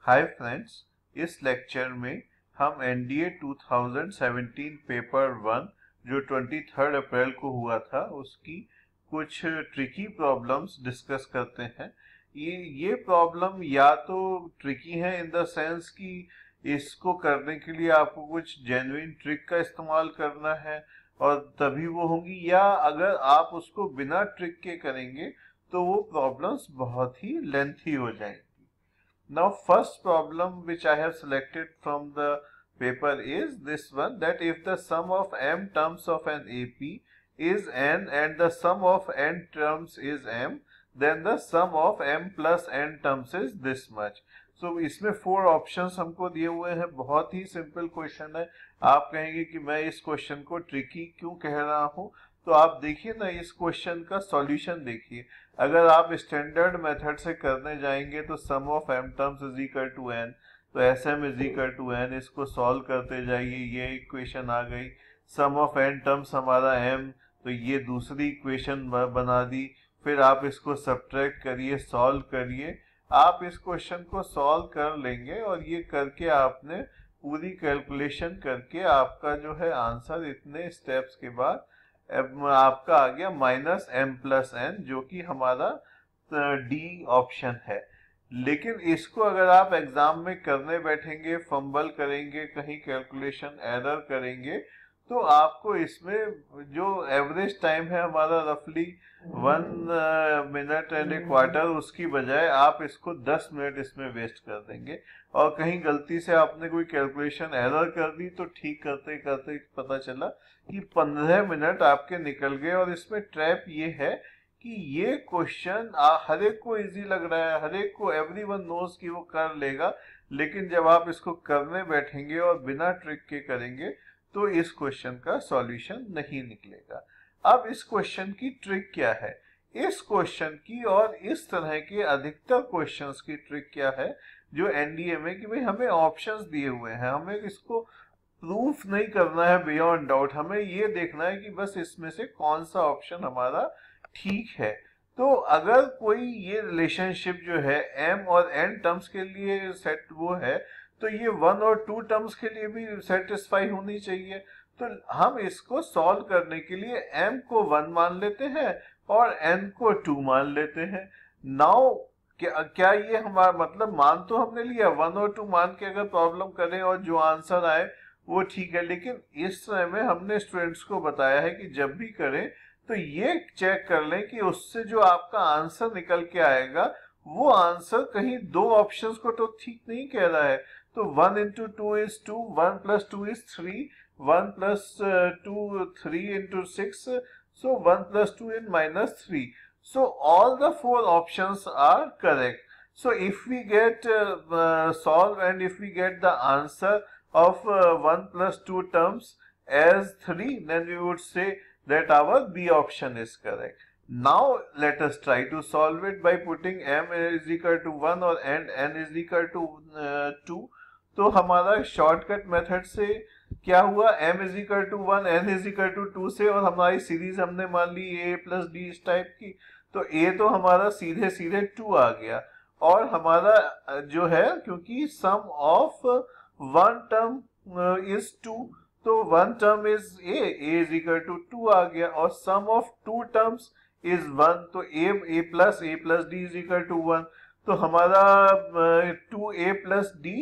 Hi friends, इस lecture में हम एनडीए 2017 पेपर 1 जो 23 अप्रैल को हुआ था उसकी कुछ ट्रिकी प्रॉब्लम्स डिस्कस करते हैं। ये प्रॉब्लम या तो ट्रिकी है इन द सेंस कि इसको करने के लिए आपको कुछ जेन्युइन ट्रिक का इस्तेमाल करना है और तभी वो होंगी, या अगर आप उसको बिना ट्रिक के करेंगे तो वो प्रॉब्लम्स बहुत ही लेंथी हो जाएंगी। Now first problem which I have selected from the paper is this one, that if the sum of m terms of an AP is n and the sum of n terms is m, then the sum of m plus n terms is this much. So इसमें 4 options हमको दिए हुए हैं। बहुत ही simple question है। आप कहेंगे कि मैं इस क्वेश्चन को ट्रिकी क्यों कह रहा हूँ, तो आप देखिए ना, इस क्वेश्चन का सॉल्यूशन देखिए। अगर आप स्टैंडर्ड मेथड से करने जाएंगे तो sum of m terms is equal to n, तो sm is equal to n, इसको सॉल्व करते जाइए, ये इक्वेशन आ गई। सम ऑफ n टर्म्स हमारा m, तो ये दूसरी इक्वेशन बना दी। फिर आप इसको सब्ट्रैक्ट करिए, सॉल्व करिए। आप इस क्वेश्चन को सॉल्व कर लेंगे और ये करके आपने पूरी कैलकुलेशन करके आपका जो है आंसर इतने स्टेप्स के बाद आपका आ गया -m प्लस n, जो कि हमारा डी ऑप्शन है। लेकिन इसको अगर आप एग्जाम में करने बैठेंगे, फंबल करेंगे, कहीं कैलकुलेशन एरर करेंगे, तो आपको इसमें जो एवरेज टाइम है हमारा रफली 1 मिनट एंड ए क्वार्टर, उसकी बजाय आप इसको 10 मिनट इसमें वेस्ट कर देंगे। और कहीं गलती से आपने कोई कैलकुलेशन एरर कर दी तो ठीक करते करते पता चला कि 15 मिनट आपके निकल गए। और इसमें ट्रैप ये है कि ये क्वेश्चन हर एक को इजी लग रहा है, हर एक को एवरीवन नोज कि वो कर लेगा, लेकिन जब आप इसको करने बैठेंगे और बिना ट्रिक के करेंगे तो इस क्वेश्चन का सॉल्यूशन नहीं निकलेगा। अब इस क्वेश्चन की ट्रिक क्या है? इस क्वेश्चन की और इस तरह के अधिकतर क्वेश्चंस की ट्रिक क्या है जो एनडीए में, कि भाई हमें ऑप्शंस दिए हुए हैं, हमें इसको प्रूफ नहीं करना है बियॉन्ड डाउट, हमें ये देखना है कि बस इसमें से कौन सा ऑप्शन हमारा ठीक है। तो अगर कोई ये रिलेशनशिप जो है m और n टर्म्स के लिए सेट वो है, तो ये 1 और 2 टर्म्स के लिए भी सेटिस्फाई होनी चाहिए। तो हम इसको सॉल्व करने के लिए m को 1 मान लेते हैं और n को 2 मान लेते हैं। नाउ क्या ये हमारा मतलब, मान तो हमने लिया 1 और 2 मान के अगर प्रॉब्लम करें और जो आंसर आए वो ठीक है, लेकिन इस समय में हमने स्टूडेंट्स को बताया है कि जब भी करें तो ये चेक कर लें कि उससे जो आपका आंसर निकल के आएगा वो आंसर कहीं दो ऑप्शंस को तो ठीक नहीं कह रहा है। तो 1 into 2 is 2, 1 plus 2 is 3, 1 plus 2 3 into 6, so 1 plus 2 is -3. So all the 4 options are correct. So if we get solve and if we get the answer of 1 plus 2 terms as 3, then we would say that our B option is correct. Now let us try to solve it by putting m is equal to 1 or n is equal to 2. तो हमारा shortcut method से क्या हुआ, m is equal to 1, n is equal to 2 से, और हमारी series हमने मान ली a प्लस d इस टाइप की, तो a तो हमारा सीधे सीधे 2 आ गया। और हमारा जो है, क्योंकि सम ऑफ 1 टर्म इज 2, तो 1 term is a is equal to 2 आ गया, और सम ऑफ 2 टर्म्स इज 1, तो a plus d is equal to 1, तो हमारा 2a प्लस d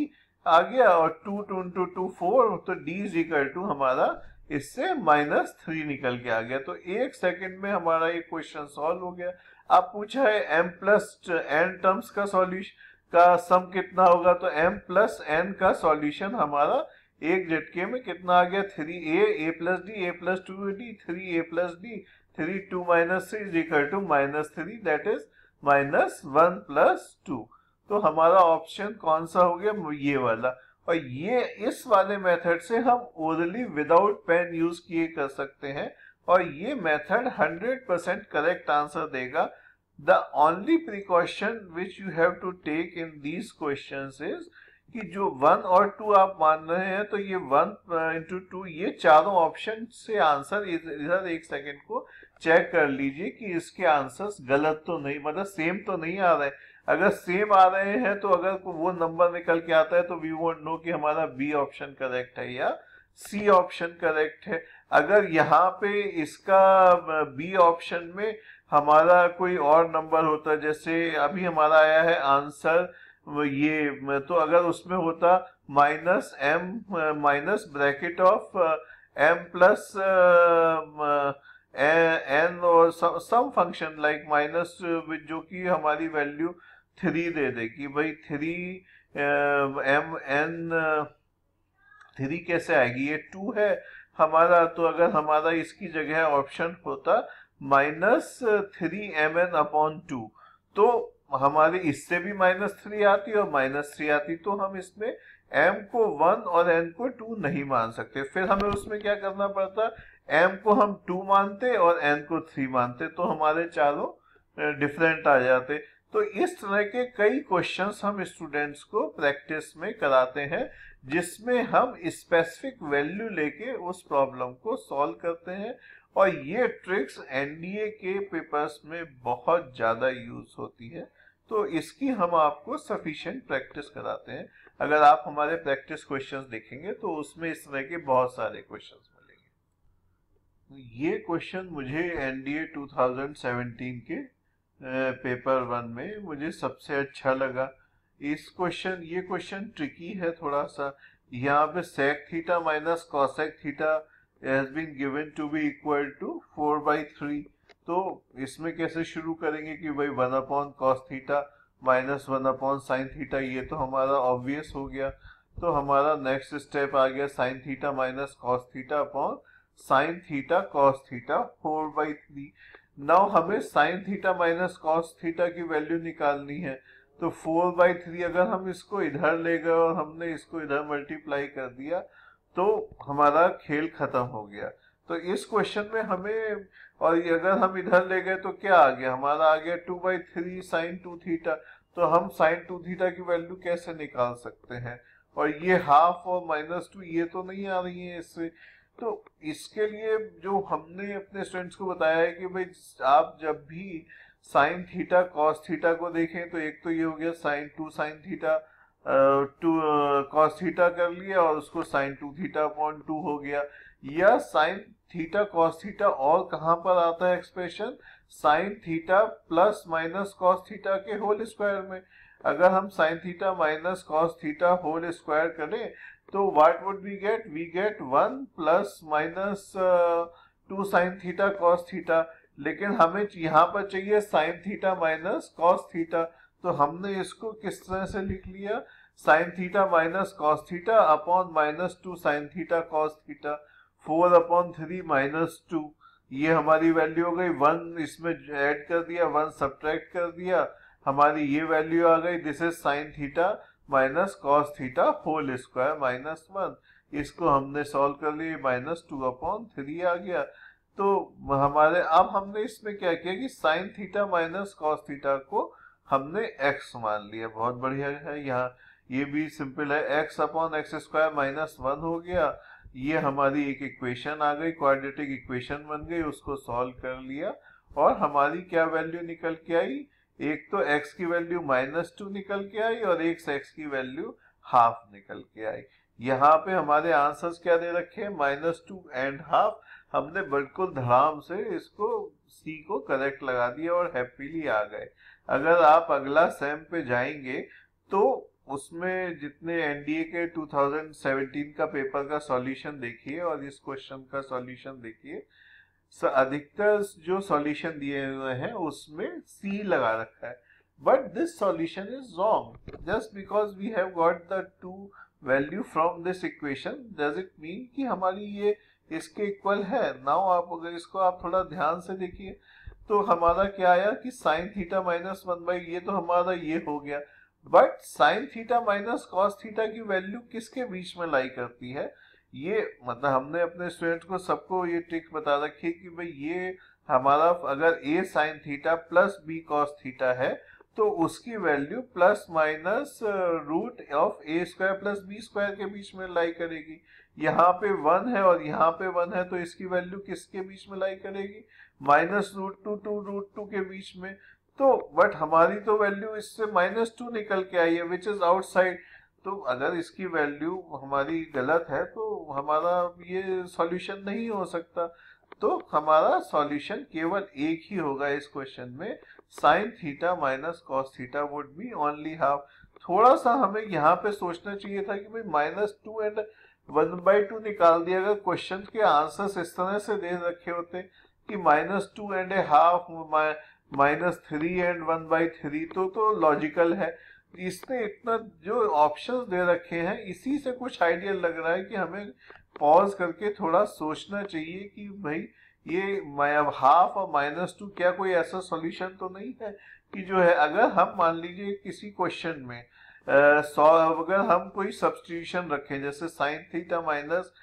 आ गया, और 2 into 2 4, तो d इज इक्वल टू हमारा इससे -3 निकल के आ गया। तो 1 सेकंड में हमारा ये क्वेश्चन सॉल्व हो गया। अब पूछा है m प्लस n टर्म्स का सॉल्यूशन का सम कितना होगा, तो m प्लस n का सॉल्यूशन हमारा एक झटके में कितना आ गया, 3a plus d, a plus 2d, 3a plus d, 3 2 -3 is equal to -3, that is -1 plus 2। तो हमारा ऑप्शन कौन सा हो गया, ये वाला। और ये इस वाले मेथड से हम ओरली विदाउट पेन यूज किए कर सकते हैं, और ये मेथड 100% करेक्ट आंसर देगा। The only precaution which you have to take in these questions is कि जो 1 और 2 आप मान रहे हैं, तो ये 1 into 2, ये चारों ऑप्शन से आंसर इधर 1 सेकेंड को चेक कर लीजिए कि इसके आंसर्स गलत तो नहीं, मतलब सेम तो नहीं आ रहे। अगर सेम आ रहे हैं तो अगर वो नंबर निकल के आता है तो वी वोंट नो कि हमारा बी ऑप्शन करेक्ट है या सी ऑप्शन करेक्ट है। अगर यहाँ पे इसका बी ऑप्शन में हमारा कोई और नंबर होता, जैसे अभी हमारा आया है आंसर ये, तो अगर उसमें होता minus m minus bracket of m plus n और सम फंक्शन लाइक माइनस, जो कि हमारी वैल्यू 3 दे देगी। भाई 3 कैसे आएगी, ये 2 है हमारा, तो अगर हमारा इसकी जगह ऑप्शन होता -3mn/2 तो हमारे इससे भी -3 आती और -3 आती, तो हम इसमें m को 1 और n को 2 नहीं मान सकते। फिर हमें उसमें क्या करना पड़ता, m को हम 2 मानते और n को 3 मानते, तो हमारे चारों डिफरेंट आ जाते। तो इस तरह के कई क्वेश्चंस हम स्टूडेंट्स को प्रैक्टिस में कराते हैं, जिसमें हम स्पेसिफिक वैल्यू लेके उस प्रॉब्लम को सॉल्व करते हैं, और ये ट्रिक्स एनडीए के पेपर्स में बहुत ज़्यादा यूज होती है। तो इसकी हम आपको सफिशिएंट प्रैक्टिस कराते हैं। अगर आप हमारे प्रैक्टिस क्वेश्चंस देखेंगे तो उसमें इस तरह के बहुत सारे क्वेश्चंस मिलेंगे। ये क्वेश्चन मुझे एनडीए 2017 के पेपर 1 में मुझे सबसे अच्छा लगा। ये क्वेश्चन ट्रिकी है थोड़ा सा। यहाँ पे sec theta minus cosec theta has been given to be equal to 4/3। तो इसमें कैसे शुरू करेंगे कि भाई 1/cos theta minus 1/sin theta, ये तो हमारा ऑब्वियस हो गया। तो हमारा नेक्स्ट स्टेप आ गया sin theta minus cos theta upon sin theta cos theta 4/3। Now हमें sin theta minus cos theta की वैल्यू निकालनी है, तो 4/3 अगर हम इसको इधर ले गए और हमने इसको इधर मल्टीप्लाई कर दिया तो हमारा खेल खत्म हो गया। तो इस क्वेश्चन में हमें, और अगर हम इधर ले गए तो क्या आ गया, हमारा आ गया 2/3 sin 2 थीटा। तो हम sin 2 थीटा की वैल्यू कैसे निकाल सकते हैं, और ये हाफ और -2 ये तो नहीं आ रही है इससे। तो इसके लिए जो हमने अपने स्टूडेंट्स को बताया है कि भाई आप जब भी साइन थीटा कॉस थीटा को देखें तो एक तो ये हो गया sin थीटा 2 cos थीटा कर लिया और उसको sin 2 थीटा अपॉन 2 हो गया, या sin थीटा cos थीटा, और कहां पर आता है expression sin theta plus minus cos theta के होल स्क्वायर में। अगर हम sin theta minus cos theta whole square करें तो what would we get 1 plus minus 2 sin theta cos theta. लेकिन हमें यहाँ पर चाहिए sin theta minus cos theta, तो हमने इसको किस तरह से लिख लिया, sin theta minus cos theta upon -2 sin theta cos theta 4/3 -2। ये हमारी वैल्यू हो गई। 1 इसमें ऐड कर दिया, 1 सब्ट्रैक्ट कर दिया, हमारी ये वैल्यू आ गई, this is sin theta minus cos theta whole square -1। इसको हमने सॉल्व कर लिया, -2/3 आ गया। तो हमारे अब हमने इसमें क्या किया कि sin theta minus cos theta को हमने x मान लिया। बहुत बढ़िया है, यहाँ ये भी सिंपल है, x/x² -1 हो गया। ये हमारी एक इक्वेशन आ गई, क्वाड्रेटिक इक्वेशन बन गई, उसको सॉल्व कर लिया और हमारी क्या वैल्यू निकल के आई, एक तो x की वैल्यू -2 निकल के आई और एक x की वैल्यू हाफ निकल के आई। यहाँ पे हमारे आंसर्स क्या दे रखे, -2 एंड हाफ। हमने बिल्कुल धड़ाम से इसको सी को करेक्ट लगा दिया और हैप्पीली आ गए। अगर आप अगला सेम पे जाएंगे तो उसमें जितने एनडीए के 2017 का पेपर का सॉल्यूशन देखिए और इस क्वेश्चन का सॉल्यूशन देखिए, अधिकतर जो सॉल्यूशन दिए हुए हैं उसमें सी लगा रखा है। But this solution is wrong. Just because we have got the 2 value from this equation does it mean कि हमारी ये इसके इक्वल है। नाउ आप अगर इसको आप थोड़ा ध्यान से देखिए तो हमारा क्या आया कि sin थीटा माइनस 1/, ये तो हमारा ये हो गया, but sin theta minus cos theta की वैल्यू किसके बीच में लाई करती है, ये मतलब हमने अपने स्टूडेंट को सबको ये ट्रिक बता रखी है कि भाई ये हमारा अगर a sin theta plus b cos theta है तो उसकी value plus minus root of a² plus b² के बीच में लाई करेगी। यहाँ पे 1 है और यहाँ पे 1 है, तो इसकी वैल्यू किसके बीच में लाई करेगी, -√2 to √2 के बीच में। तो बट हमारी तो वैल्यू इससे -2 निकल के आई है विच इज आउटसाइड। तो अगर इसकी वैल्यू हमारी गलत है तो हमारा ये सॉल्यूशन नहीं हो सकता। तो हमारा सॉल्यूशन केवल एक ही होगा इस क्वेश्चन में, sign theta minus cos theta would be only half. थोड़ा सा हमें यहाँ पे सोचना चाहिए था कि भाई -2 एंड 1/2 निकाल दिया। अगर क्वेश्चन के आंसर्स इस तरह से दे रखे होते कि -2 एंड ए हाफ, -3 एंड 1/3 तो लॉजिकल है। इसने इतना जो ऑप्शंस दे रखे हैं इसी से कुछ आइडिया लग रहा है कि हमें पॉज करके थोड़ा सोचना चाहिए कि भाई ये हाफ और -2 क्या कोई ऐसा सॉल्यूशन तो नहीं है कि जो है, अगर हम मान लीजिए किसी क्वेश्चन में अगर हम कोई सब्स्टिट्यूशन रखें, जैसे sign theta minus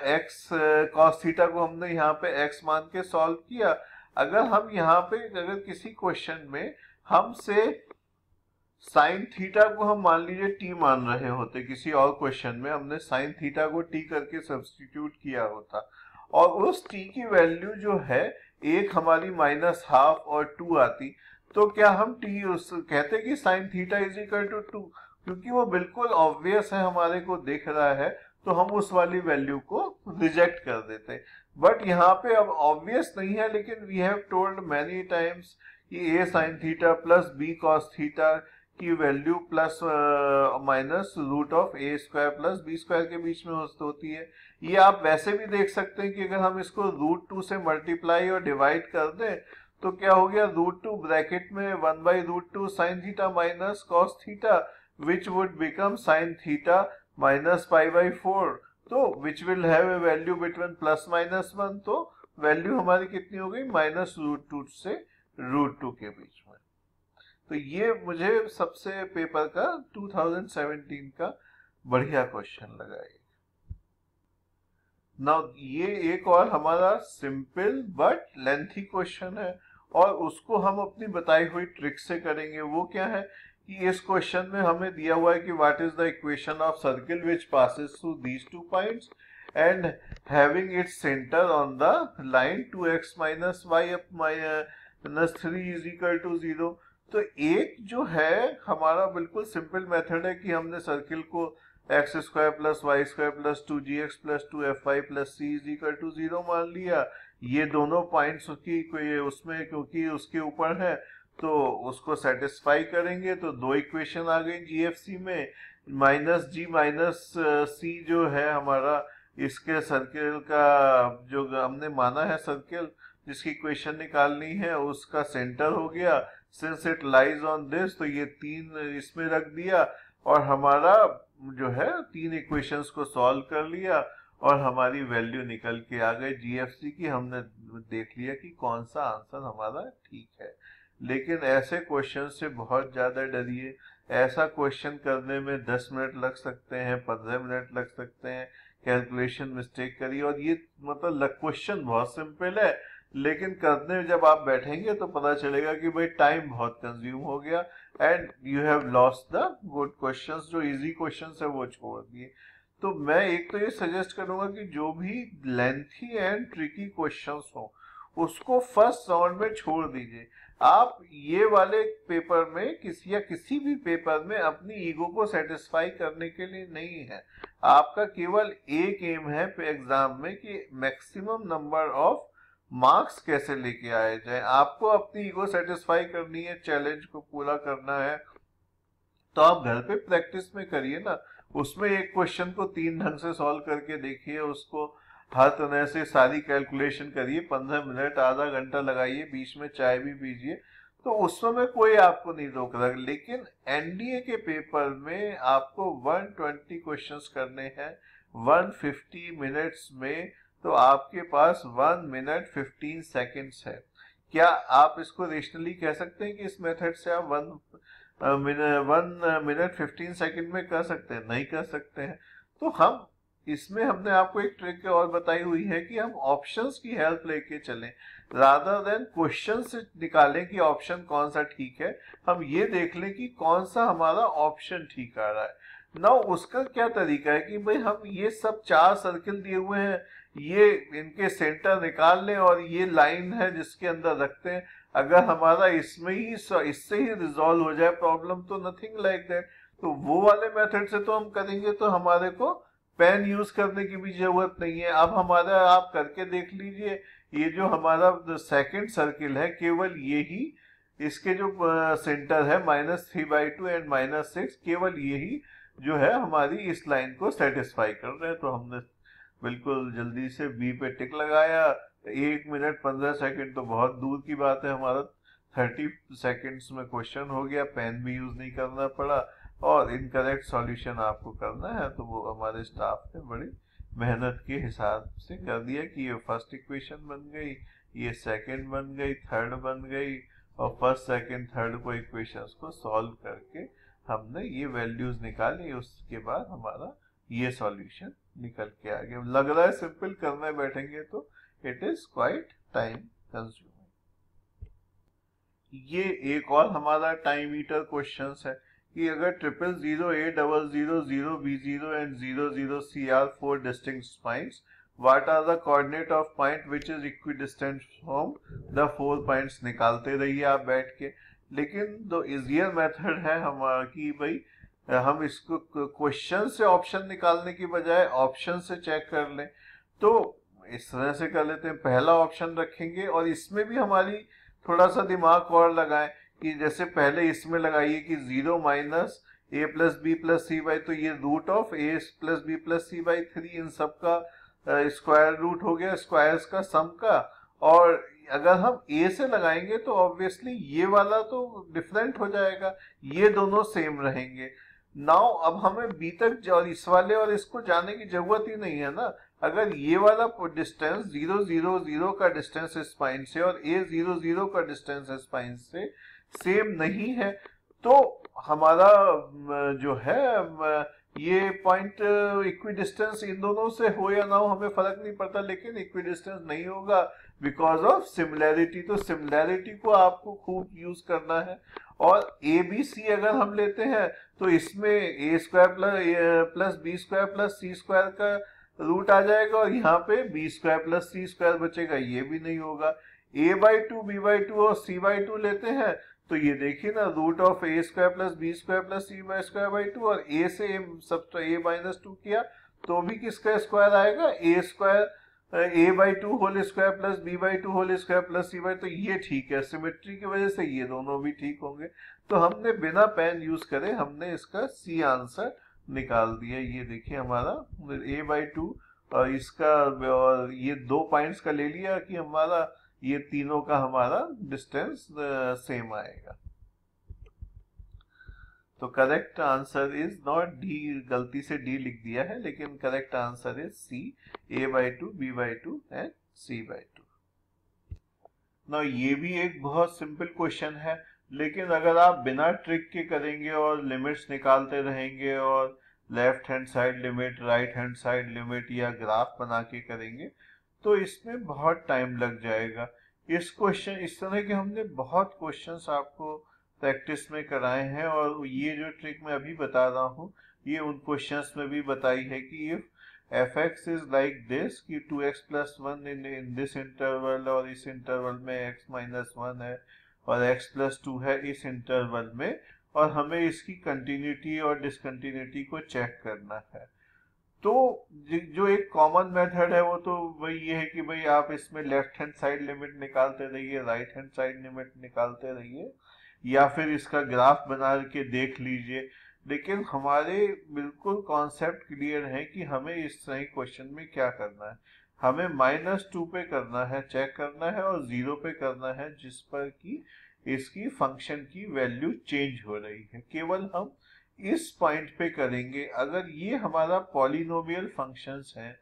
x cos theta को हमने यहाँ पे एक्स मान के सॉल्व किया। अगर हम यहाँ पे अगर किसी क्वेश्चन में हमसे साइन थीटा को हम मान लीजिए टी मान रहे होते, किसी और क्वेश्चन में हमने साइन थीटा को टी करके सब्स्टिट्यूट किया होता और उस टी की वैल्यू जो है एक हमारी -12 और 2 आती, तो क्या हम टी उस कहते कि sine theta is equal to 2, क्योंकि वो बिल्कुल ऑब्वियस है, हमारे को दिख रहा है, तो हम उस वाली वैल्यू को रिजेक्ट कर देते। बट यहाँ पे अब ऑब्वियस नहीं है, लेकिन we have told many times कि a sine theta plus b cos theta की value plus minus root of a square plus b square के बीच में होती है। ये आप वैसे भी देख सकते हैं कि अगर हम इसको √2 से मल्टीप्लाई और डिवाइड कर दें तो क्या हो गया, √2 ब्रैकेट में 1/√2 sine theta minus cos theta which would become sine theta minus π/4, तो which will have a value between +-1, तो वैल्यू हमारी कितनी हो गई, -√2 से √2 के बीच में। तो ये मुझे सबसे पेपर का 2017 का बढ़िया क्वेश्चन लगा है। नाउ ये एक और हमारा सिंपल बट लेंथी क्वेश्चन है और उसको हम अपनी बताई हुई ट्रिक से करेंगे। वो क्या है कि इस क्वेश्चन में हमें दिया हुआ है कि what is the equation of circle which passes through these 2 points and having its centre on the line 2x minus y -3 is equal to 0। तो एक जो है हमारा बिल्कुल सिंपल मेथड है कि हमने सर्किल को x square plus y square plus 2gx plus 2fy plus c is equal to 0 मान लिया। ये दोनों पॉइंट्स उसमें क्योंकि उसके ऊपर है तो उसको सेटिस्फाई करेंगे, तो दो इक्वेशन आ गई जीएफसी में। -g माइनस c जो है हमारा इसके सर्किल का जो हमने माना है सर्किल जिसकी इक्वेशन निकालनी है उसका सेंटर हो गया, since it lies on this, तो ये 3 इसमें रख दिया और हमारा जो है 3 इक्वेशंस को सॉल्व कर लिया और हमारी वैल्यू निकल के आ गई जीएफसी की। हमने देख लिया कि कौन सा आंसर हमारा ठीक है। लेकिन ऐसे क्वेश्चन से बहुत ज्यादा डरिए। ऐसा क्वेश्चन करने में 10 मिनट लग सकते हैं, 15 मिनट लग सकते हैं, कैलकुलेशन मिस्टेक करिए। और ये मतलब क्वेश्चन बहुत सिंपल है, लेकिन करने में जब आप बैठेंगे तो पता चलेगा कि भाई टाइम बहुत कंज्यूम हो गया and you have lost the good questions. जो इजी क्वेश्चंस है वो छोड़ दिए। तो मैं एक तो ये सजेस्ट करूंगा कि जो भी लेंथी एंड ट्रिकी क्वेश्चंस हो उसको फर्स्ट राउंड में छोड़ दीजिए। आप ये वाले पेपर में किसी भी पेपर में अपनी ईगो को सेटिस्फाई करने के लिए नहीं है। आपका केवल एक एम है एग्जाम में कि मैक्सिमम नंबर ऑफ मार्क्स कैसे लेके आए जाए। आपको अपनी ईगो सेटिस्फाई करनी है, चैलेंज को पूरा करना है, तो आप घर पे प्रैक्टिस में करिए ना। उसमें एक क्वेश्चन को 3 ढंग से सॉल्व करके देखिए, उसको हर तरह से सारी कैलकुलेशन करिए, 15 मिनट आधा घंटा लगाइए, बीच में चाय भी पीजिए, तो उस समय कोई आपको नहीं रोक रहा। लेकिन एनडीए के पेपर में आपको 120 क्वेश्चंस करने हैं 150 मिनट्स में, तो आपके पास 1 मिनट 15 सेकेंड्स है। क्या आप इसको रेशनली कह सकते हैं कि इस मेथड से आप 1 मिनट 15 सेकेंड में कर सकते हैं? नहीं कर सकते हैं। तो इसमें हमने आपको एक ट्रिक और बताई हुई है कि हम ऑप्शंस की हेल्प लेके चलें, रादर देन क्वेश्चन से निकालें कि ऑप्शन कौन सा ठीक है। हम ये देख लें कि कौन सा हमारा ऑप्शन ठीक आ रहा है। नाउ उसका क्या तरीका है कि भाई हम ये सब 4 सर्किल दिए हुए हैं, ये इनके सेंटर निकाल लें और ये लाइन है जिसके अंदर रखते हैं। अगर हमारा इसमें ही इससे ही रिजॉल्व हो जाए प्रॉब्लम तो नथिंग लाइक दैट। तो वो वाले मेथड से तो हम करेंगे तो हमारे को पेन यूज करने की भी जरूरत नहीं है। अब हमारा आप करके देख लीजिए, ये जो हमारा सेकंड सर्किल है केवल ये ही, इसके जो सेंटर है -3/2 एंड -6, केवल यही जो है हमारी इस लाइन को सेटिस्फाई कर रहे हैं। तो हमने बिल्कुल जल्दी से बी पे टिक लगाया। 1 मिनट 15 सेकंड तो बहुत दूर की बात है, हमारा 30 सेकंड्स में क्वेश्चन हो गया, पेन भी यूज नहीं करना पड़ा। और इनकरेक्ट सॉल्यूशन आपको करना है तो वो हमारे स्टाफ ने बड़ी मेहनत के हिसाब से कर दिया कि ये फर्स्ट इक्वेशन बन गई, ये सेकंड बन गई, थर्ड बन गई, और फर्स्ट सेकंड थर्ड को इक्वेशंस को सॉल्व करके हमने ये वैल्यूज निकाली। उसके बाद हमारा ये सॉल्यूशन निकल के आ गया। लग रहा है सिंपल, करने बैठेंगे तो it is quiet time consuming. ये एक और हमारा टाइम ईटर क्वेश्चन है कि अगर 000A00B0 and 00C are 4 distinct spines, what are the coordinate of point which is equidistant from the 4 points? निकालते रहिए आप बैठ के। लेकिन जो इजियर मेथड है हमारा कि भाई हम इसको क्वेश्चन से ऑप्शन निकालने की बजाय ऑप्शन से चेक कर लें, तो इस तरह से कर लेते हैं। पहला ऑप्शन रखेंगे और इसमें भी हमारी थोड़ा सा दिमाग और लगाएं कि जैसे पहले इसमें लगाइए कि 0 minus a plus b plus c by, तो ये root of a plus b plus c by 3, इन सब का स्क्वायर रूट हो गया, स्क्वायर्स का सम का। और अगर हम a से लगाएंगे तो ऑब्वियसली ये वाला तो डिफरेंट हो जाएगा, ये दोनों सेम रहेंगे। नाउ अब हमें b तक और इस वाले और इसको जाने की जरूरत ही नहीं है ना। अगर ये वाला डिस्टेंस 0 0 0 का डिस्टेंस स्पाइन से और a 0 0 का डिस्टेंस स्पाइन से सेम नहीं है, तो हमारा जो है ये पॉइंट इक्विडिस्टेंस इन दोनों से हो या ना हो हमें फर्क नहीं पड़ता, लेकिन इक्विडिस्टेंस नहीं होगा बिकॉज ऑफ सिमिलैरिटी। तो सिमिलैरिटी को आपको खूब यूज करना है। और ए बी सी अगर हम लेते हैं तो इसमें a square plus b square plus c square का रूट आ जाएगा, और यहाँ पे b square plus c square बचेगा, ये भी नहीं होगा। a/2 b/2 और c/2 लेते हैं तो ये देखिए ना, root of a square plus b square plus c square by 2, और a से सब a-2 किया तो भी किसका स्क्वायर आएगा, a square a/2 whole square plus b/2 whole square plus c/2। तो ये ठीक है, सिमेट्री की वजह से ये दोनों भी ठीक होंगे। तो हमने बिना पेन यूज करे हमने इसका सी आंसर निकाल दिया। ये देखिए हमारा a/2 और इसका और ये 2 पॉइंट्स का ले लिया कि हमारा ये तीनों का हमारा डिस्टेंस सेम आएगा। तो correct answer is not D, गलती से डी लिख दिया है, लेकिन correct answer is C, a/2 b/2 and c/2। ना ये भी एक बहुत सिंपल क्वेश्चन है, लेकिन अगर आप बिना ट्रिक के करेंगे और लिमिट्स निकालते रहेंगे और left hand side limit, right hand side limit या ग्राफ बना के करेंगे तो इसमें बहुत टाइम लग जाएगा। इस तरह के हमने बहुत क्वेश्चंस आपको प्रैक्टिस में कराए हैं, और ये जो ट्रिक मैं अभी बता रहा हूँ ये उन क्वेश्चंस में भी बताई है कि if fx is like this कि 2x + 1 इन दिस इंटरवल, और इस इंटरवल में x - 1 है और x + 2 है इस इंटरवल में, और हमें इसकी कंटिन्यूटी और डिसकंटिन्यूटी को चेक करना है। तो जो एक कॉमन मेथड है वो तो वही ये है कि भाई आप इसमें लेफ्ट हैंड साइड लिमिट निकालते रहिए, राइट हैंड साइड लिमिट निकालते रहिए, या फिर इसका ग्राफ बना के देख लीजिए। लेकिन हमारे बिल्कुल कॉन्सेप्ट क्लियर है कि हमें इस सही क्वेश्चन में क्या करना है। हमें -2 पे करना है, चेक करना है, और 0 पे करना है जिस पर कि इसकी फंक्शन की वैल्यू चेंज हो रही है। केवल हम इस पॉइंट पे करेंगे। अगर ये हमारा पॉलिनोमियल फंक्शंस हैं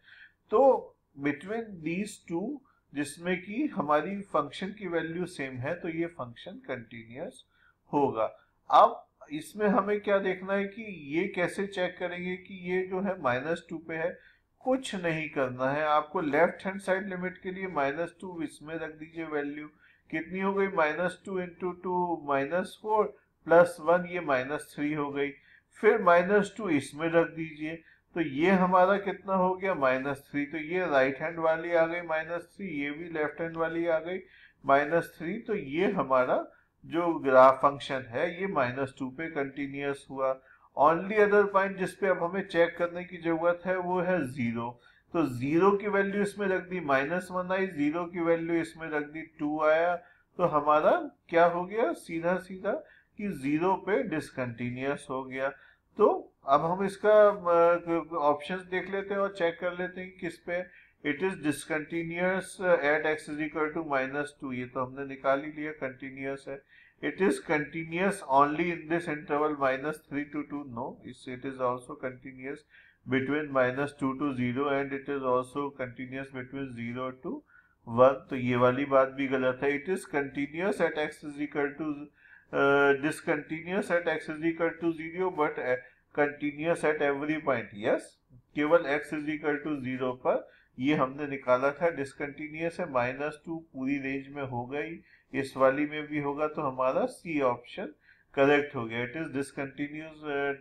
तो बिटवीन दीज टू जिसमें कि हमारी फंक्शन की वैल्यू सेम है तो ये फंक्शन कंटिन्यूअस होगा। अब इसमें हमें क्या देखना है कि ये कैसे चेक करेंगे कि ये जो है -2 पे है। कुछ नहीं करना है आपको, लेफ्ट हैंड साइड लिमिट के लिए -2 इसमें रख दीजिए वैल्यू, कितनी हो गई, -2 × 2 -4 प्लस 1 ये -3 हो गई, फिर -2 इसमें रख दीजिए तो ये हमारा कितना हो गया, -3। तो ये राइट हैंड वाली आ गई -3, ये भी लेफ्ट हैंड वाली आ गई -3, तो ये हमारा जो ग्राफ फंक्शन है ये -2 पे कंटिन्यूअस हुआ। ओनली अदर पॉइंट जिसपे अब हमें चेक करने की जरूरत है वो है 0। तो 0 की वैल्यू इसमें रख दी -1 आई, 0 की वैल्यू इसमें रख दी 2 आया। तो हमारा क्या हो गया, सीधा सीधा कि 0 पे डिसकंटिन्यूअस हो गया। तो अब हम इसका ऑप्शंस देख लेते हैं और चेक कर लेते हैं किस पे। It is discontinuous at x is equal to -2, ये तो हमने निकाल ही लिया, कंटिन्यूअस है। It is continuous only in this interval -3 to 2. No, it is also continuous between -2 to 0 and it is also continuous between 0 to 1. तो ये वाली बात भी गलत है। It is continuous at x is equal to discontinuous at x is equal to 0 but continuous at every point. Yes, केवल x is equal to 0 पर ये हमने निकाला था डिसकंटिन्यूअस है। -2 पूरी रेंज में हो गई, इस वाली में भी होगा, तो हमारा सी ऑप्शन करेक्ट हो गया। It is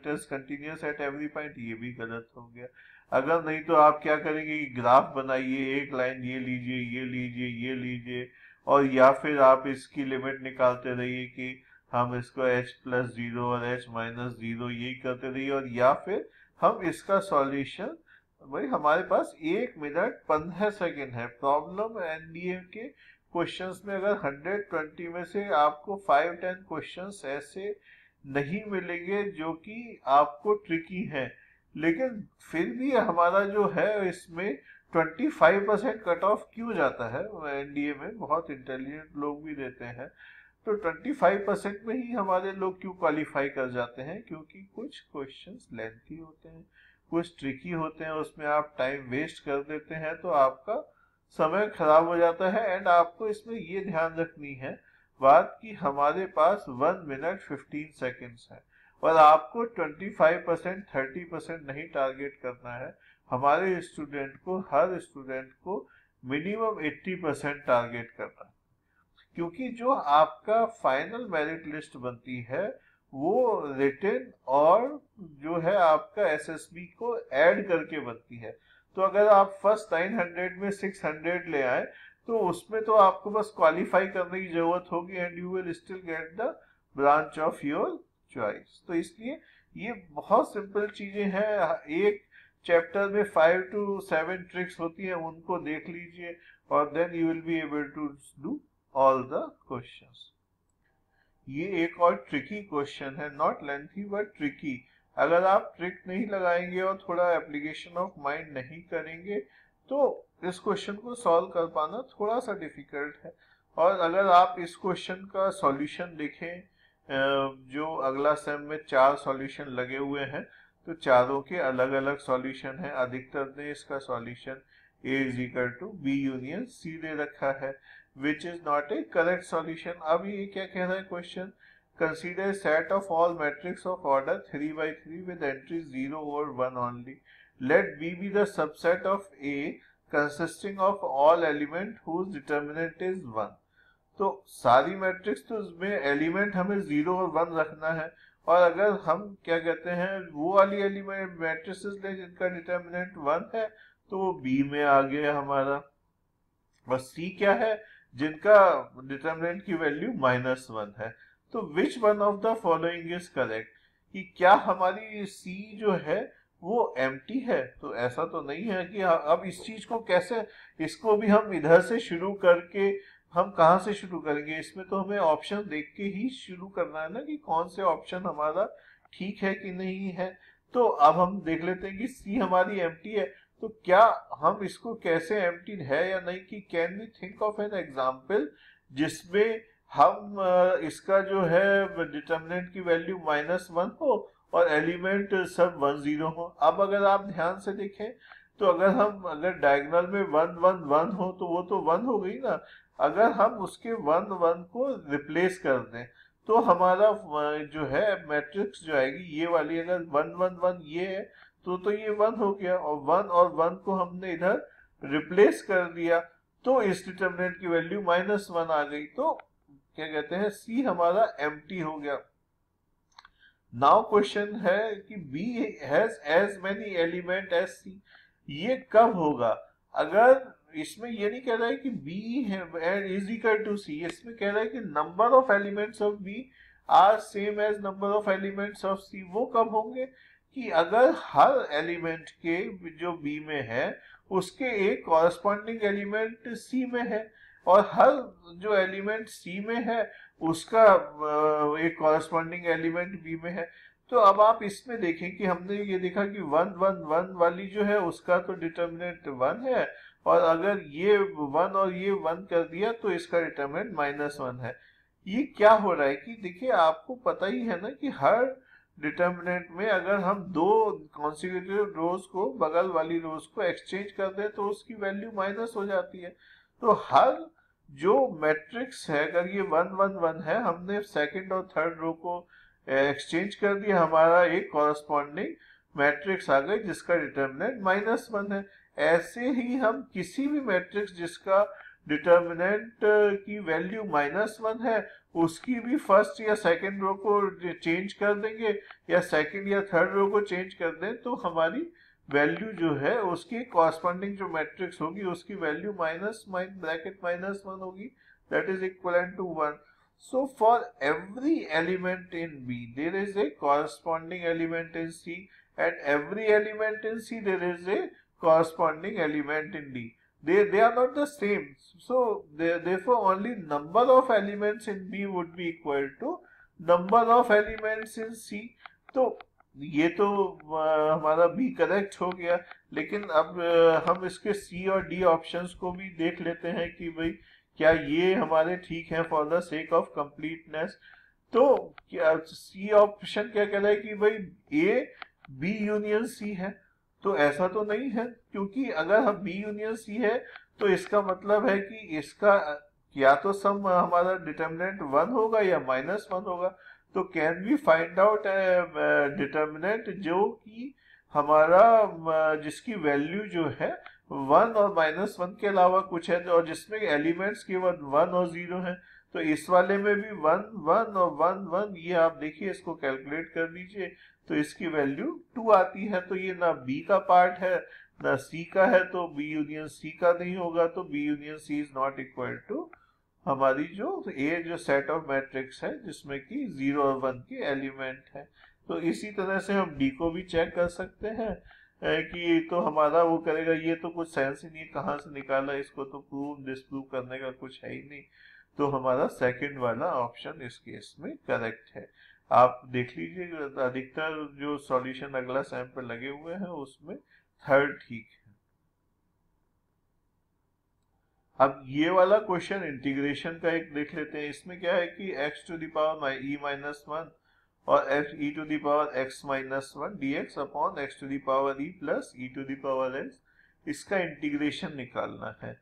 discontinuous at every point, ये भी गलत हो गया। अगर नहीं तो आप क्या करेंगे कि ग्राफ बनाइए, एक लाइन ये लीजिए, ये लीजिए, ये लीजिए, और या फिर आप इसकी लिमिट निकालते रहिए कि हम इसको h+0 और h-0 यही करते रहिए, और या फिर हम इसका सॉल्यूशन, भाई हमारे पास 1 मिनट 15 सेकेंड है। प्रॉब्लम एनडीए के क्वेश्चंस में अगर 120 में से आपको 5-10 क्वेश्चंस ऐसे नहीं मिलेंगे जो कि आपको ट्रिकी हैं, लेकिन फिर भी हमारा जो है इसमें 25% कट ऑफ क्यों जाता है। एनडीए में बहुत इंटेलिजेंट लोग भी देते हैं, तो 25% में ही हमारे लोग क्यों क्वालिफाई कर जाते हैं, क्योंकि कुछ क्वेश्चंस लेंथी होते हैं, कुछ ट्रिकी होते हैं, उसमें आप टाइम वेस्ट कर देते हैं तो आपका समय खराब हो जाता है। एंड आपको इसमें ये ध्यान रखनी है बात कि हमारे पास 1 मिनट 15 सेकेंड्स है और आपको 25% 30% नहीं टारगेट करना है। हमारे स्टूडेंट को, हर स्टूडेंट को मिनिमम 80% टारगेट करना है, क्योंकि जो आपका फाइनल मेरिट लिस्ट बनती है वो रिटन और जो है आपका एसएसबी को ऐड करके बनती है। तो अगर आप फर्स्ट 900 में 600 ले आए तो उसमें तो आपको बस क्वालिफाई करने की जरूरत होगी and you will still get the branch of your choice. तो इसलिए ये बहुत सिंपल चीजें हैं। एक चैप्टर में 5 to 7 ट्रिक्स होती हैं, उनको देख लीजिए और then you will be able to do all the questions. ये एक और ट्रिकी क्वेश्चन है, नॉट लेंथी बट ट्रिकी। अगर आप ट्रिक नहीं लगाएंगे और थोड़ा एप्लीकेशन ऑफ माइंड नहीं करेंगे तो इस क्वेश्चन को सॉल्व कर पाना थोड़ा सा डिफिकल्ट है। और अगर आप इस क्वेश्चन का सॉल्यूशन देखें, जो अगला सेम में 4 सॉल्यूशन लगे हुए हैं, तो चारों के अलग अलग सॉल्यूशन है। अधिकतर ने इसका solution A = B union C दे रखा है, which is not a correct solution। अब ये क्या कह रहा है question, consider set of all matrix of order 3x3 with entries 0 or 1 only, let B be the subset of A consisting of all element whose determinant is 1। तो सारी matrix, तो उसमें एलिमेंट हमें 0 और 1 रखना है, और अगर हम क्या कहते हैं वो वाली एलिमेंट मैट्रिसेस ले जिनका डिटर्मिनेंट 1 है तो वो B में आ गया हमारा। और C क्या है, जिनका डिटर्मिनेंट की वैल्यू -1 है। तो विच one of the following is correct, कि क्या हमारी C जो है वो एम्प्टी है। तो ऐसा तो नहीं है कि अब इस चीज को कैसे, इसको भी हम इधर से शुरू करके, हम कहाँ से शुरू करेंगे, इसमें तो हमें ऑप्शन देख के ही शुरू करना है ना कि कौन से ऑप्शन हमारा ठीक है कि नहीं है। तो अब हम देख लेते हैं कि C हमारी एम्प्टी है, तो क्या हम इसको कैसे एम्प्टी है या नहीं, कि can we think of an example जिसमें हम इसका जो है डिटर्मिनेंट की वैल्यू -1 हो और एलिमेंट सब 1 0 हो। अब अगर आप ध्यान से देखें तो अगर डायगोनल में 1 1 1 हो तो वो तो 1 हो गई ना। अगर हम उसके 1 1 को रिप्लेस कर दें तो हमारा जो है मैट्रिक्स जो आएगी ये वाली, अगर 1 1 1 ये है तो ये 1 हो गया, और 1 को हमने इधर रिप्लेस कर दिया तो इस डिटर्मिनेंट की वैल्यू -1 आ गई। तो क्या कहते हैं, C हमारा एम्प्टी हो गया। नाउ क्वेश्चन है कि B has as many element as C। ये कब होगा, अगर इसमें ये नहीं कह रहा है कि बी है इज इक्वल टू सी, इसमें कह रहा है कि number of elements of B are same as number of elements of C. वो कब होंगे कि अगर हर एलिमेंट के जो बी में है उसके एक कॉरस्पॉन्डिंग एलिमेंट सी में है, और हर जो एलिमेंट सी में है उसका एक कॉरस्पॉन्डिंग एलिमेंट बी में है। तो अब आप इसमें देखें कि हमने ये देखा कि 1 1 1 वाली जो है उसका तो डिटर्मिनेंट 1 है, और अगर ये 1 और ये 1 कर दिया तो इसका डिटर्मिनेंट -1 है। ये क्या हो रहा है कि देखिए आपको पता ही है ना कि हर डिटर्मिनेंट में अगर हम दो कॉन्सिक्यूटिव रोज को, बगल वाली रोज को एक्सचेंज कर दें तो उसकी वैल्यू माइनस हो जाती है। तो हर जो मैट्रिक्स है, अगर ये 1 1 1 है, हमने सेकंड और थर्ड रो को एक्सचेंज कर दिया, हमारा एक कॉरस्पॉन्डिंग मैट्रिक्स आ गई जिसका डिटर्मिनेंट -1 है। ऐसे ही हम किसी भी मैट्रिक्स जिसका डिटर्मिनेंट की वैल्यू -1 है उसकी भी फर्स्ट या सेकंड रो को चेंज कर देंगे, या सेकंड या थर्ड रो को चेंज कर दें, तो हमारी वैल्यू जो है उसकी कॉरस्पॉन्डिंग जो मैट्रिक्स होगी उसकी वैल्यू ब्रैकेट -1 होगी, that is equal to 1। So for every element in B, there is a corresponding element in C, and every element in C, there is a corresponding element in D. They are not the same. So therefore only number of elements in B would be equal to number of elements in C. तो ये तो हमारा B correct हो गया, लेकिन अब हम इसके C और D ऑप्शंस को भी देख लेते हैं कि भाई क्या ये हमारे ठीक है for the sake of completeness. तो क्या सी ऑप्शन क्या कह रहा है कि भाई ए बी यूनियन सी है, तो ऐसा तो नहीं है, क्योंकि अगर हम बी यूनियन सी है तो इसका मतलब है कि इसका या तो सम हमारा डिटर्मिनेंट 1 होगा या -1 होगा। तो can we find out determinant जो कि हमारा जिसकी वैल्यू जो है 1 और -1 के अलावा कुछ है, और जिसमें एलिमेंट्स केवल 1 और 0 है। तो इस वाले में भी 1 1 और 1 1, ये आप देखिए इसको कैलकुलेट कर दीजिए तो इसकी वैल्यू 2 आती है। तो ये ना बी का पार्ट है ना सी का है, तो बी यूनियन सी का नहीं होगा, तो B union C is not equal to हमारी जो सेट ऑफ मैट्रिक्स है जिसमें कि 0 और 1 के एलिमेंट है। तो इसी तरह से हम डी को भी चेक कर सकते हैं कि तो हमारा वो करेगा, ये तो कुछ सेंस ही नहीं, कहाँ से निकाला, इसको तो प्रूव डिसप्रूव करने का कुछ है ही नहीं। तो हमारा सेकंड वाला ऑप्शन इस केस में करेक्ट है। आप देख लीजिए अधिकतर जो सॉल्यूशन अगला सैंपल लगे हुए हैं उसमें थर्ड ठीक है। अब ये वाला क्वेश्चन इंटीग्रेशन का एक देख लेते हैं। इसमें क्या है कि x to the power e-1 और e to the power x-1 dx upon x to the power e plus e to the power x, इसका इंटीग्रेशन निकालना है।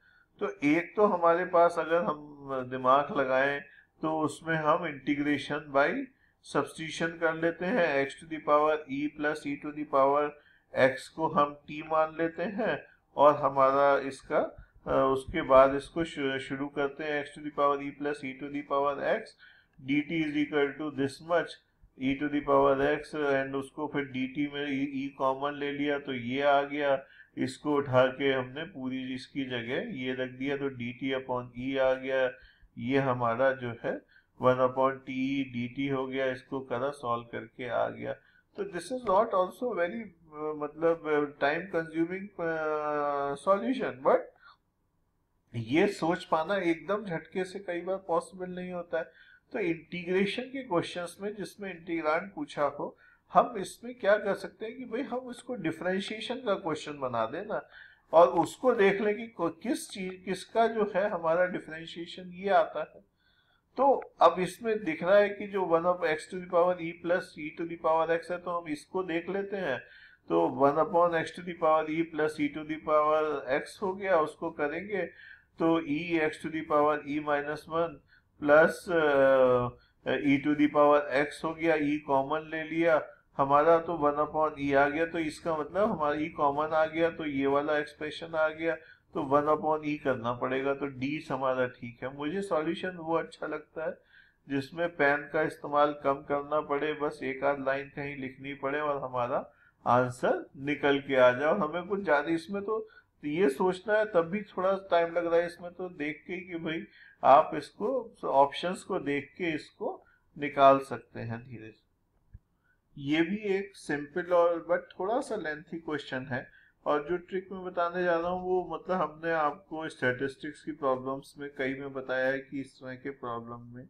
तो एक तो हमारे पास अगर हम दिमाग लगाएं तो उसमें हम इंटीग्रेशन बाय सब्स्टिट्यूशन कर लेते हैं। x to the power e plus e to the power x को हम t मान लेते हैं, और हमारा इसका उसके बाद इसको शुरू करते हैं x to the power e plus e to the power x dt is equal to this much e to the power x, and उसको फिर dt में e कॉमन ले लिया तो ये आ गया, इसको उठा के हमने पूरी इसकी जगह ये रख दिया तो dt अपॉन e आ गया। ये हमारा जो है 1 अपॉन टी dt हो गया, इसको करा सॉल्व करके आ गया। तो this is not also very मतलब टाइम कंज्यूमिंग सॉल्यूशन, बट ये सोच पाना एकदम झटके से कई बार पॉसिबल नहीं होता है। तो इंटीग्रेशन के क्वेश्चंस में जिसमें इंटीग्रांड पूछा हो, हम इसमें क्या कर सकते हैं कि भाई हम इसको डिफरेंशिएशन का क्वेश्चन बना देना, और उसको देख लें कि किसका जो है हमारा डिफरेंशिएशन ये आता है। तो अब इसमें दिख रहा है कि जो 1 of x to the power e plus e to the power x है, तो हम इसको देख लेते हैं। तो 1 upon x to the power e plus e to the power x हो गया, उसको करेंगे तो e x to the power e-1 plus e to the power x हो गया, e कॉमन ले लिया हमारा तो 1 अपॉन e आ गया, तो इसका मतलब हमारा e कॉमन आ गया तो ये वाला एक्सप्रेशन आ गया, तो 1 अपॉन e करना पड़ेगा। तो d हमारा ठीक है। मुझे सॉल्यूशन वो अच्छा लगता है जिसमें पेन का इस्तेमाल कम करना पड़े, बस एक आध लाइन कहीं लिखनी पड़े और हमारा आंसर निकल के आ जाए, और हमें कुछ ज्यादा इसमें तो तो ये सोचना है, तब भी थोड़ा टाइम लग रहा है इसमें, तो देख के कि भाई आप इसको ऑप्शंस को देख के इसको निकाल सकते हैं धीरे से। ये भी एक सिंपल और बट थोड़ा सा लेंथी क्वेश्चन है, और जो ट्रिक मैं बताने जा रहा हूँ वो मतलब हमने आपको स्टैटिस्टिक्स की प्रॉब्लम्स में कई में बताया है कि इस तरह के प्रॉब्लम में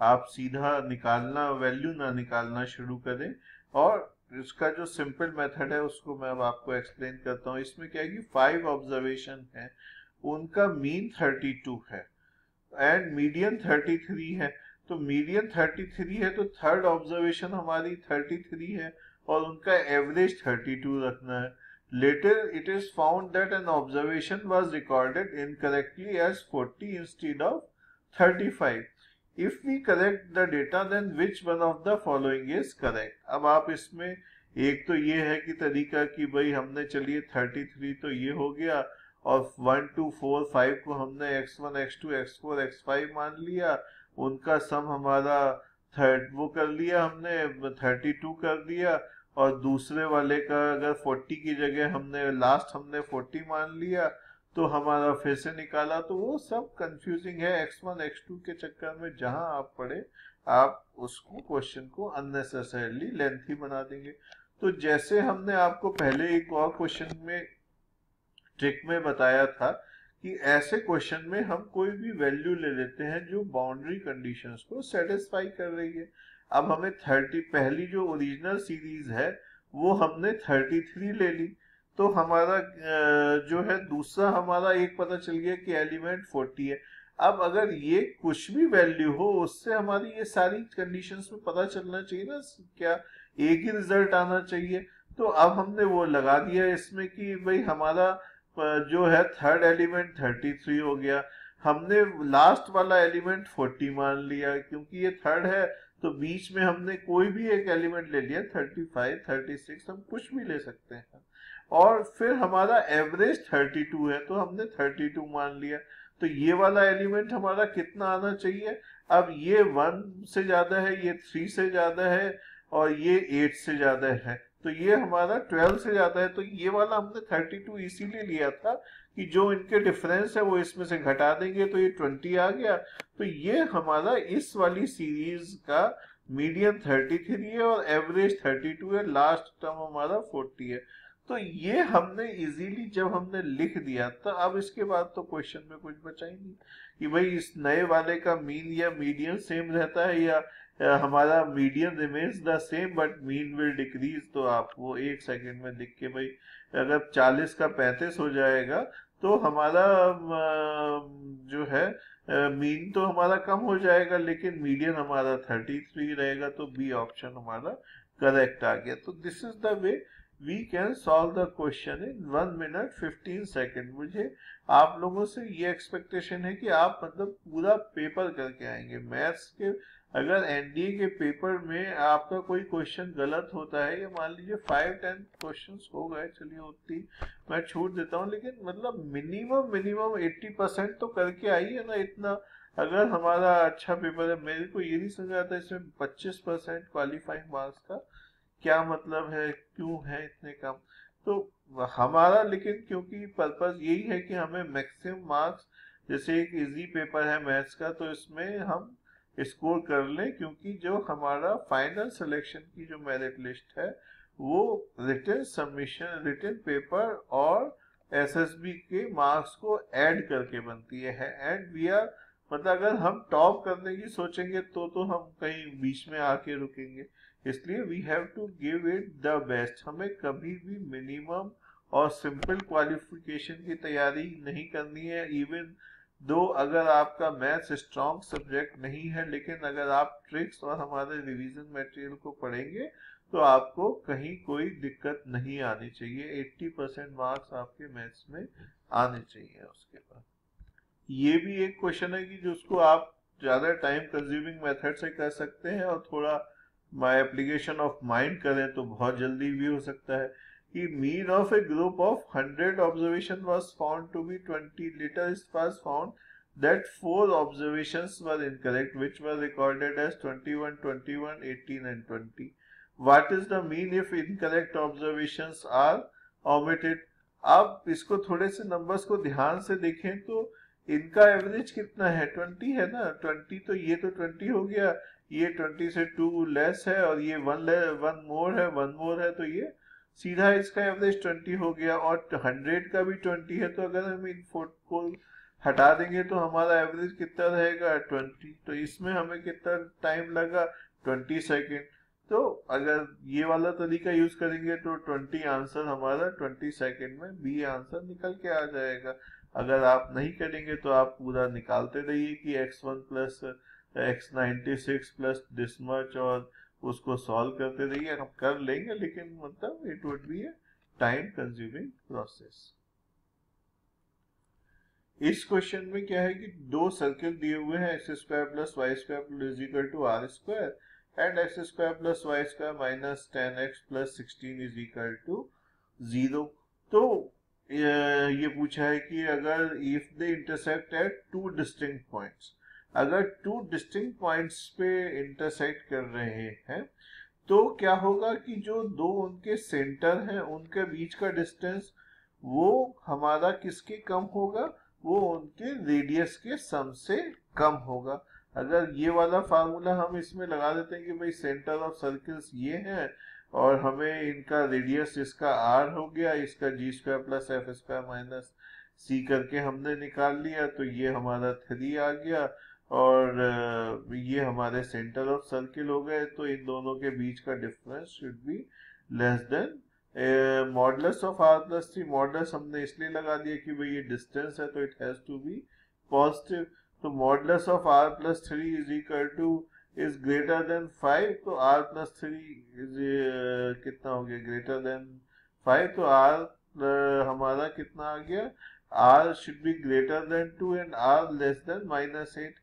आप सीधा निकालना, वैल्यू ना निकालना शुरू करें, और इसका जो सिंपल मेथड है उसको मैं अब आपको एक्सप्लेन करता हूँ। इसमें क्या है कि 5 ऑब्जर्वेशन है, उनका मीन 32 है एंड मीडियन 33 है। तो मीडियन 33 है तो थर्ड ऑब्जर्वेशन हमारी 33 है और उनका एवरेज 32 रखना है। Later it is found that an observation was recorded incorrectly as 40 instead of 35। If we correct the data then which one of the following is correct. अब आप इसमें एक तो ये है कि तरीका कि भाई हमने चलिए 33 तो ये हो गया, और 1 2 4 5 को हमने x1 x2 x4 x5 मान लिया, उनका सम हमारा थर्ड वो कर लिया हमने 32 कर दिया, और दूसरे वाले का अगर 40 की जगह हमने लास्ट हमने 40 मान लिया तो हमारा फिर से निकाला। तो वो सब कंफ्यूजिंग है, x1 x2 के चक्कर में जहां आप पढ़े आप उसको क्वेश्चन को अननेसेसरली लेंथी बना देंगे। तो जैसे हमने आपको पहले एक और क्वेश्चन में ट्रिक में बताया था कि ऐसे क्वेश्चन में हम कोई भी वैल्यू ले लेते हैं जो बाउंड्री कंडीशंस को सेटिस्फाई कर रही है। अब हमें 30 पहली जो ओरिजिनल सीरीज है वो हमने 33 ले ली, तो हमारा जो है दूसरा हमारा एक पता चल गया कि एलिमेंट 40 है। अब अगर ये कुछ भी वैल्यू हो उससे हमारी ये सारी कंडीशंस में पता चलना चाहिए ना, क्या एक ही रिजल्ट आना चाहिए। तो अब हमने वो लगा दिया इसमें कि भाई हमारा जो है थर्ड एलिमेंट 33 हो गया, हमने लास्ट वाला एलिमेंट 40 मान लिया, क्योंकि ये थर्ड है तो बीच में हमने कोई भी एक एलिमेंट ले लिया 35 36, हम कुछ भी ले सकते हैं, और फिर हमारा एवरेज 32 है तो हमने 32 मान लिया। तो ये वाला एलिमेंट हमारा कितना आना चाहिए, अब ये 1 से ज्यादा है, ये 3 से ज्यादा है, और ये 8 से ज्यादा है, तो ये हमारा 12 से ज्यादा है। तो ये वाला हमने 32 इसीलिए लिया था कि जो इनके डिफरेंस है वो इसमें से घटा देंगे तो ये 20 आ गया। तो ये हमारा इस वाली सीरीज का मीडियन 33 है और एवरेज 32 है, लास्ट टर्म हमारा 40 है। तो ये हमने इजीली जब हमने लिख दिया तो अब इसके बाद तो क्वेश्चन में कुछ बचा ही नहीं कि भाई इस नए वाले का मीन या मीडियन सेम रहता है या हमारा median remains the same but mean will decrease. तो आप वो एक सेकंड में लिख के भाई अगर 40 का 35 हो जाएगा तो हमारा जो है मीन तो हमारा कम हो जाएगा लेकिन मीडियन हमारा 33 रहेगा, तो बी ऑप्शन हमारा करेक्ट आ गया। तो this is the way we can solve the question in 1 minute 15 second. मुझे आप लोगों से ये एक्सपेक्टेशन है कि आप मतलब पूरा पेपर करके आएंगे मैथ्स के। अगर एनडीए के पेपर में आपका कोई क्वेश्चन गलत होता है या मान लीजिए 5-10 क्वेश्चंस हो गए, चलिए उतनी मैं छूट देता हूँ, लेकिन मतलब मिनिमम 80% तो करके आइए ना। इतना अगर हमारा अच्छा पेपर है, मेरे को ये नहीं समझ आता इसमें 25% क्वालिफाइंग मार्क्स का क्या मतलब है, क्यों है इतने कम। तो हमारा लेकिन क्योंकि पर्पस यही है कि हमें मैक्सिमम मार्क्स, जैसे एक इजी पेपर है मैथ्स का तो इसमें हम स्कोर कर लें, क्योंकि जो हमारा फाइनल सिलेक्शन की जो मेरिट लिस्ट है वो रिटन सबमिशन, रिटन पेपर और एसएसबी के मार्क्स को ऐड करके बनती है। एंड वी आर मतलब अगर हम टॉप करने की सोचेंगे तो हम कहीं बीच में आके रुकेंगे, इसलिए we have to give it the best. हमें कभी भी मिनिमम और सिंपल क्वालिफिकेशन की तैयारी नहीं करनी है। इवन दो अगर आपका मैथ्स स्ट्रॉन्ग सब्जेक्ट नहीं है, लेकिन अगर आप ट्रिक्स और हमारे रिवीजन मटेरियल को पढ़ेंगे तो आपको कहीं कोई दिक्कत नहीं आनी चाहिए। 80% मार्क्स आपके मैथ्स में आने चाहिए। उसके बाद ये भी एक क्वेश्चन है कि जो उसको आप ज्यादा टाइम कंज्यूमिंग मेथड से कर सकते हैं और थोड़ा माय एप्लीकेशन ऑफ माइंड करें तो बहुत जल्दी भी हो सकता है कि mean of a group of 100 observation was found to be 20। Later it was found that 4 observations were incorrect which were recorded as 21 21 18 and 20. What is the mean if incorrect observations are omitted? आप इसको थोड़े से numbers को ध्यान से देखें तो इनका एवरेज कितना है, 20 है ना, 20, तो ये तो 20 हो गया, ये 20 से 2 लेस है, और ये 1 मोर है, 1 मोर है, तो ये सीधा इसका एवरेज 20 हो गया। और 100 का भी 20 है, तो अगर हम इन 4 को हटा देंगे तो हमारा एवरेज कितना रहेगा, 20। तो इसमें हमें कितना टाइम लगा, 20 सेकेंड। तो अगर ये वाला तरीका यूज करेंगे तो 20 आंसर हमारा 20 सेकेंड में बी आंसर निकल के आ जाएगा। अगर आप नहीं करेंगे तो आप पूरा निकालते रहिए कि x1 plus x96 plus this much, और उसको सॉल्व करते रहिए। हम कर लेंगे, लेकिन मतलब it would be a time consuming process. इस क्वेश्चन में क्या है कि दो सर्किल दिए हुए हैं, x square plus y square is equal to r square and x square plus y square minus 10x plus 16 is equal to 0। तो ये पूछा है कि अगर if they intersect at two distinct points, अगर टू डिस्टिंक्ट पॉइंट्स पे intersect कर रहे हैं तो क्या होगा कि जो दो उनके सेंटर हैं उनके बीच का डिस्टेंस वो हमारा किसके कम होगा, वो उनके रेडियस के सम से कम होगा। अगर ये वाला फार्मूला हम इसमें लगा देते हैं कि भाई सेंटर ऑफ सर्कल्स ये हैं और हमें इनका रेडियस इसका r हो गया, इसका g square plus f square minus c करके हमने निकाल लिया, तो ये हमारा 3 आ गया, और ये हमारे सेंटर ऑफ सर्किल हो गए। तो इन दोनों के बीच का difference should be less than modulus of r plus 3। Modulus हमने इसलिए लगा दिया कि भाई ये डिस्टेंस है तो it has to be positive. तो modulus of r plus 3 is equal to is greater than 5, तो r प्लस 3 इज कितना हो गया, ग्रेटर देन 5, तो r हमारा कितना आ गया, r should be greater than 2 and r less than -8।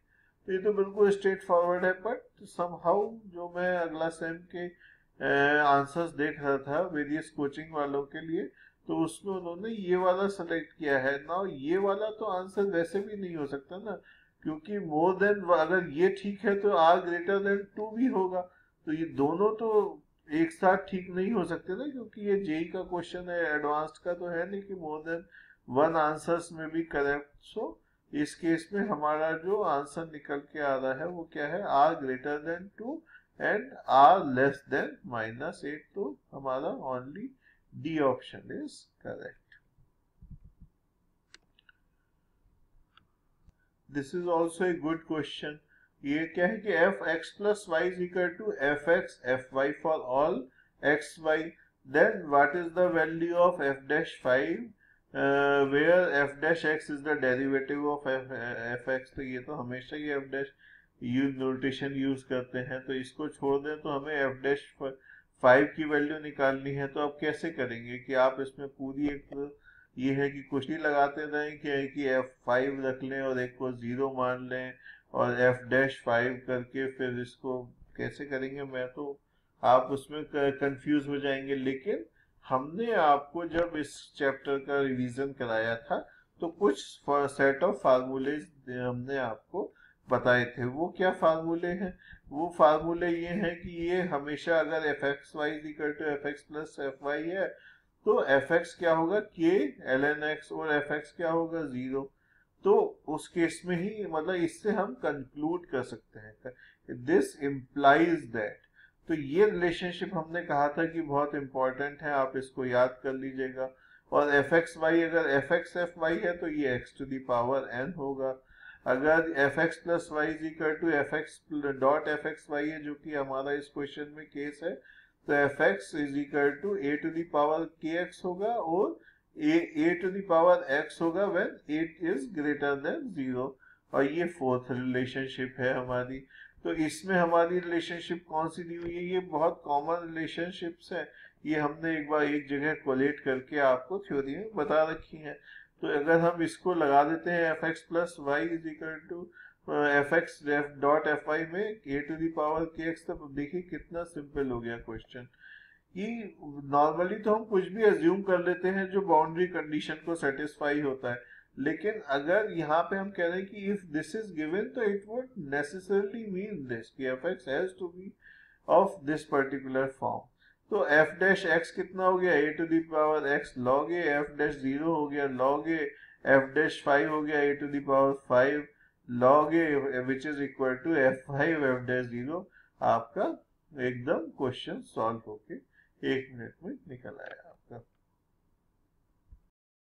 तो ये तो बिल्कुल स्ट्रेट फॉरवर्ड है, बट समहाउ जो मैं अगला सेम के आंसर्स देख रहा था वेरियस कोचिंग वालों के लिए, तो उसमें उन्होंने ये वाला सेलेक्ट किया है ना। ये वाला तो आंसर वैसे भी नहीं हो सकता ना, क्योंकि मोर देन, अगर ये ठीक है तो r ग्रेटर देन 2 भी होगा, तो ये दोनों तो एक साथ ठीक नहीं हो सकते ना, क्योंकि ये जेई का क्वेश्चन है, एडवांस्ड का तो है नहीं कि मोर देन 1 आंसर्स में भी करेक्ट। सो इस केस में हमारा जो आंसर निकल के आ रहा है वो क्या है, r greater than 2 and r less than -8। तो हमारा only D option is correct. This is also a good question. ये क्या है कि f x plus y is equal to f x f y for all x y, then what is the value of f dash 5 where f dash x is the derivative of f x. तो ये तो हमेशा ही f dash notation use करते हैं, तो इसको छोड़ दें तो हमें एफ डैश 5 की वैल्यू निकालनी है। तो आप कैसे करेंगे कि आप इसमें पूरी एक ये है कि कुछ ही लगाते रहें कि f5 रख लें और एक को 0 मान लें और f डैश 5 करके फिर इसको कैसे करेंगे, मैं तो आप उसमें कंफ्यूज हो जाएंगे। लेकिन हमने आपको जब इस चैप्टर का रिवीजन कराया था तो कुछ सेट ऑफ फार्मूले हमने आपको बताए थे। वो क्या फार्मूले हैं, वो फार्मूले ये हैं कि ये हमेशा अगर f x y equal to f x plus f y है तो एफ एक्स क्या होगा, के ln x, और एफ एक्स क्या होगा, 0। तो उस केस में ही मतलब इससे हम कंक्लूड कर सकते हैं दिस इम्प्लाइज दैट। तो ये रिलेशनशिप हमने कहा था कि बहुत इंपॉर्टेंट है, आप इसको याद कर लीजिएगा। और एफ एक्स वाई, अगर एफ एक्स एफ वाई है तो ये x to the power n होगा। अगर f x plus y is equal to f x dot f x y है, जो कि हमारा इस क्वेश्चन में केस है, तो f x is equal to a to the power k x होगा, और a to the power x होगा when at is greater than 0। और ये फोर्थ रिलेशनशिप है हमारी। तो इसमें हमारी रिलेशनशिप कौन सी दी हुई है, ये बहुत कॉमन रिलेशनशिप्स है, ये हमने एक बार एक जगह कोलेट करके आपको थ्योरी में बता रखी है। तो अगर हम इसको लगा देते हैं f x plus y is equal to f x dot f y में a to the power k x, तो देखिए कितना सिंपल हो गया क्वेश्चन। कि नॉर्मली तो हम कुछ भी एज्यूम कर लेते हैं जो बाउंड्री कंडीशन को सेटिस्फाई होता है, लेकिन अगर यहाँ पे हम कह रहे हैं कि इफ दिस इज गिवन तो it would necessarily mean this कि f x has to be of this particular form. तो एफ डैश एक्स कितना हो गया, a to the power x log a, f dash 0 हो गया लॉग ए, एफ डैश 5 हो गया a to the power 5 log a which is equal to f 5 f dash 0। आपका एकदम क्वेश्चन सॉल्व होके 1 मिनट में निकल आया।